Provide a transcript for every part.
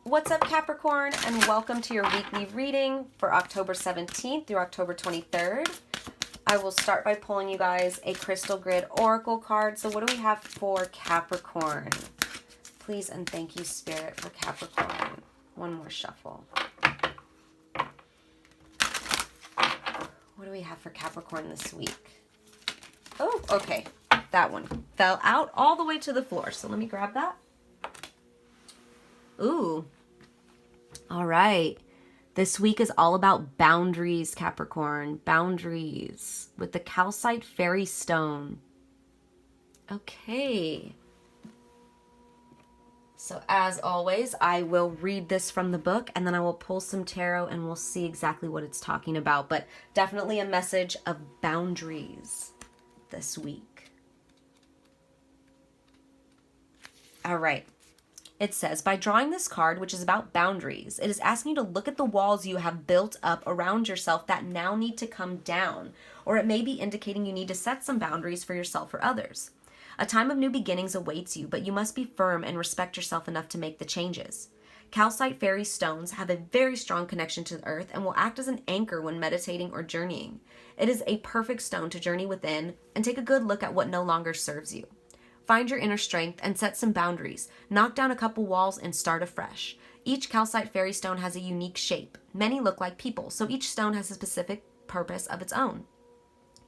What's up, Capricorn, and welcome to your weekly reading for October 17th through October 23rd. I will start by pulling you guys a crystal grid oracle card. So what do we have for Capricorn? Please and thank you, Spirit, for Capricorn. One more shuffle. What do we have for Capricorn this week? Oh, okay. That one fell out all the way to the floor. So let me grab that. Ooh. All right. This week is all about boundaries, Capricorn. Boundaries with the calcite fairy stone. Okay. So as always, I will read this from the book and then I will pull some tarot and we'll see exactly what it's talking about. But definitely a message of boundaries this week. All right. It says, by drawing this card, which is about boundaries, it is asking you to look at the walls you have built up around yourself that now need to come down, or it may be indicating you need to set some boundaries for yourself or others. A time of new beginnings awaits you, but you must be firm and respect yourself enough to make the changes. Calcite fairy stones have a very strong connection to the earth and will act as an anchor when meditating or journeying. It is a perfect stone to journey within and take a good look at what no longer serves you. Find your inner strength and set some boundaries. Knock down a couple walls and start afresh. Each calcite fairy stone has a unique shape. Many look like people, so each stone has a specific purpose of its own.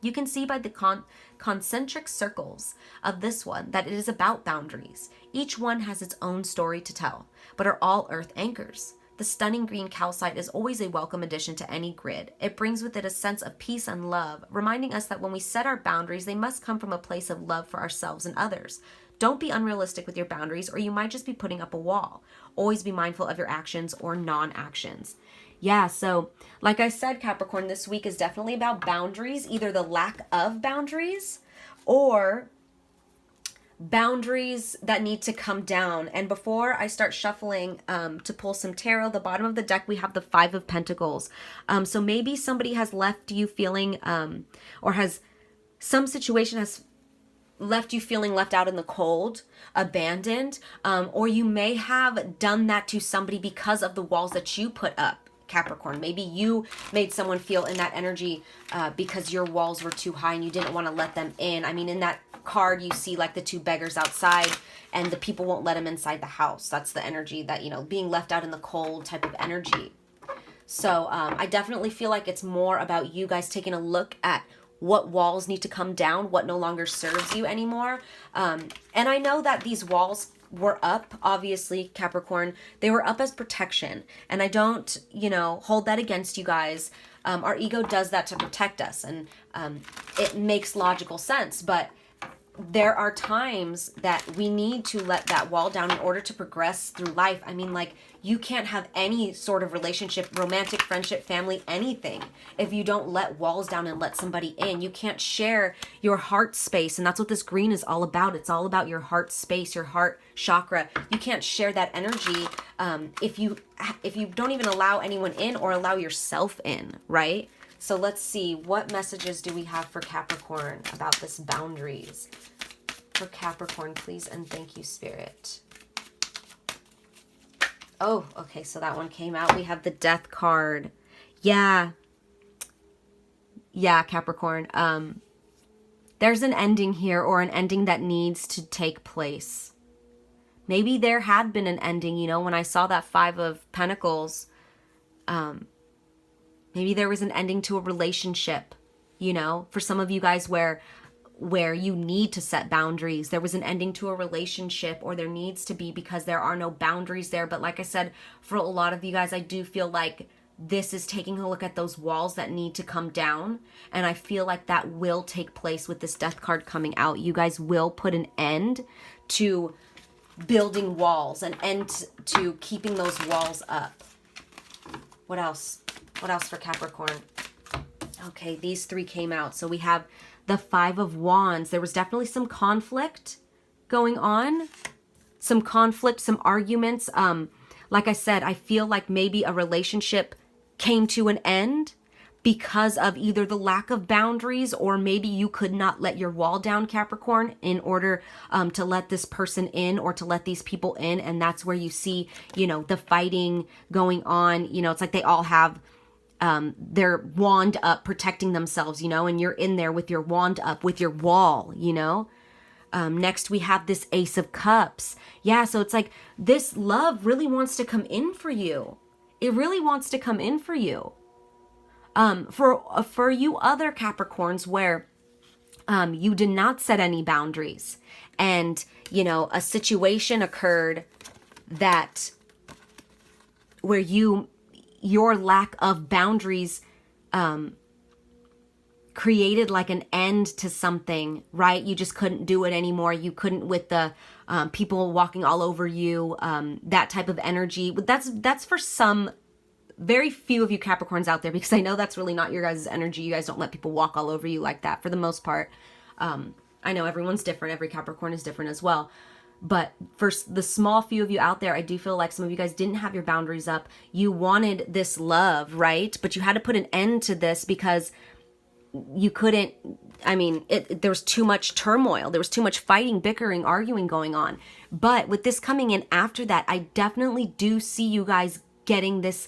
You can see by the concentric circles of this one that it is about boundaries. Each one has its own story to tell, but are all earth anchors. The stunning green calcite is always a welcome addition to any grid. It brings with it a sense of peace and love, reminding us that when we set our boundaries, they must come from a place of love for ourselves and others. Don't be unrealistic with your boundaries, or you might just be putting up a wall. Always be mindful of your actions or non-actions. Yeah, so like I said, Capricorn, this week is definitely about boundaries, either the lack of boundaries or boundaries that need to come down. And before I start shuffling to pull some tarot, the bottom of the deck we have the Five of Pentacles. So maybe somebody has left you feeling or has some situation has left you feeling left out in the cold, abandoned, or you may have done that to somebody because of the walls that you put up, Capricorn. Maybe you made someone feel in that energy because your walls were too high and you didn't want to let them in. I mean, in that card you see like the two beggars outside and the people won't let them inside the house. That's the energy that, you know, being left out in the cold type of energy. So I definitely feel like it's more about you guys taking a look at what walls need to come down, what no longer serves you anymore. And I know that these walls were up, obviously, Capricorn. They were up as protection. And I don't, you know, hold that against you guys. Our ego does that to protect us. And it makes logical sense. But there are times that we need to let that wall down in order to progress through life. I mean, like, you can't have any sort of relationship, romantic, friendship, family, anything, if you don't let walls down and let somebody in. You can't share your heart space. And that's what this green is all about. It's all about your heart space, your heart chakra. You can't share that energy if you don't even allow anyone in or allow yourself in, right? So let's see, what messages do we have for Capricorn about this boundaries? For Capricorn, please and thank you, Spirit. Oh, okay, so that one came out. We have the Death card. Yeah, Capricorn. There's an ending here, or an ending that needs to take place. Maybe there had been an ending, you know, when I saw that Five of Pentacles, maybe there was an ending to a relationship, you know, for some of you guys where you need to set boundaries. There was an ending to a relationship, or there needs to be, because there are no boundaries there. But like I said, for a lot of you guys, I do feel like this is taking a look at those walls that need to come down. And I feel like that will take place with this Death card coming out. You guys will put an end to building walls, an end to keeping those walls up. What else? What else for Capricorn? Okay, these three came out. So we have the Five of Wands. There was definitely some conflict going on. Some conflict, some arguments. Like I said, I feel like maybe a relationship came to an end, because of either the lack of boundaries, or maybe you could not let your wall down, Capricorn, in order to let this person in or to let these people in. And that's where you see, you know, the fighting going on. You know, it's like they all have their wand up protecting themselves, you know, and you're in there with your wand up, with your wall, you know. Next, we have this Ace of Cups. Yeah, so it's like this love really wants to come in for you. It really wants to come in for you. For you other Capricorns where you did not set any boundaries, and, you know, a situation occurred that where your lack of boundaries created like an end to something, right? You just couldn't do it anymore. You couldn't with the people walking all over you, that type of energy. But that's for some very few of you Capricorns out there, because I know that's really not your guys' energy. You guys don't let people walk all over you like that for the most part. I know everyone's different. Every Capricorn is different as well. But for the small few of you out there, I do feel like some of you guys didn't have your boundaries up. You wanted this love, right? But you had to put an end to this because you couldn't, I mean, there was too much turmoil. There was too much fighting, bickering, arguing going on. But with this coming in after that, I definitely do see you guys getting this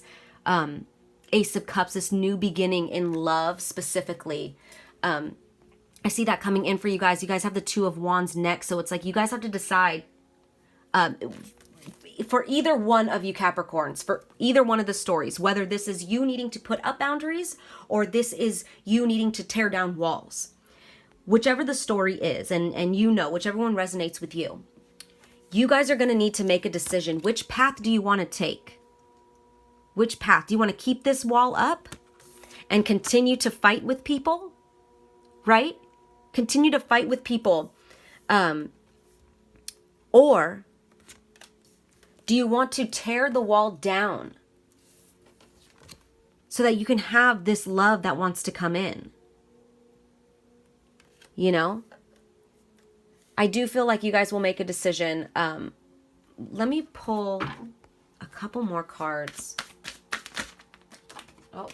Ace of Cups, this new beginning in love specifically. I see that coming in for you guys. You guys have the Two of Wands next. So it's like you guys have to decide for either one of you Capricorns, for either one of the stories, whether this is you needing to put up boundaries or this is you needing to tear down walls. Whichever the story is, and you know, whichever one resonates with you, you guys are going to need to make a decision. Which path do you want to take? Which path? Do you want to keep this wall up and continue to fight with people? Right? Continue to fight with people. Or do you want to tear the wall down so that you can have this love that wants to come in? You know? I do feel like you guys will make a decision. Let me pull a couple more cards. Oh,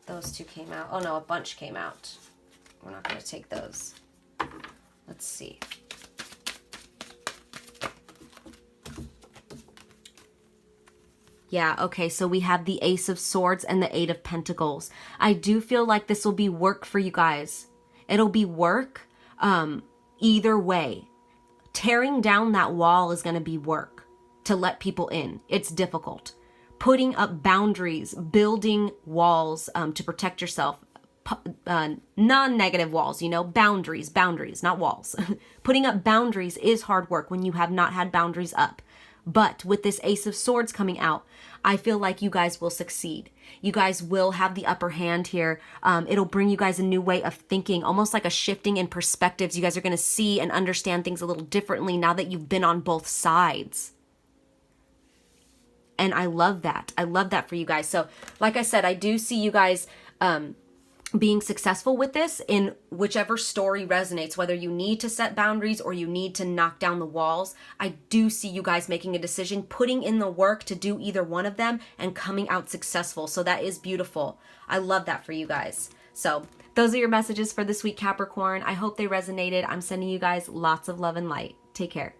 those two came out. Oh no, a bunch came out. We're not going to take those. Let's see. Yeah, okay, so we have the Ace of Swords and the Eight of Pentacles. I do feel like this will be work for you guys. It'll be work either way. Tearing down that wall is going to be work to let people in. It's difficult. Putting up boundaries, building walls to protect yourself. Non-negative walls, you know, boundaries, not walls. Putting up boundaries is hard work when you have not had boundaries up. But with this Ace of Swords coming out, I feel like you guys will succeed. You guys will have the upper hand here. It'll bring you guys a new way of thinking, almost like a shifting in perspectives. You guys are going to see and understand things a little differently now that you've been on both sides. And I love that. I love that for you guys. So like I said, I do see you guys being successful with this in whichever story resonates, whether you need to set boundaries or you need to knock down the walls. I do see you guys making a decision, putting in the work to do either one of them and coming out successful. So that is beautiful. I love that for you guys. So those are your messages for this week, Capricorn. I hope they resonated. I'm sending you guys lots of love and light. Take care.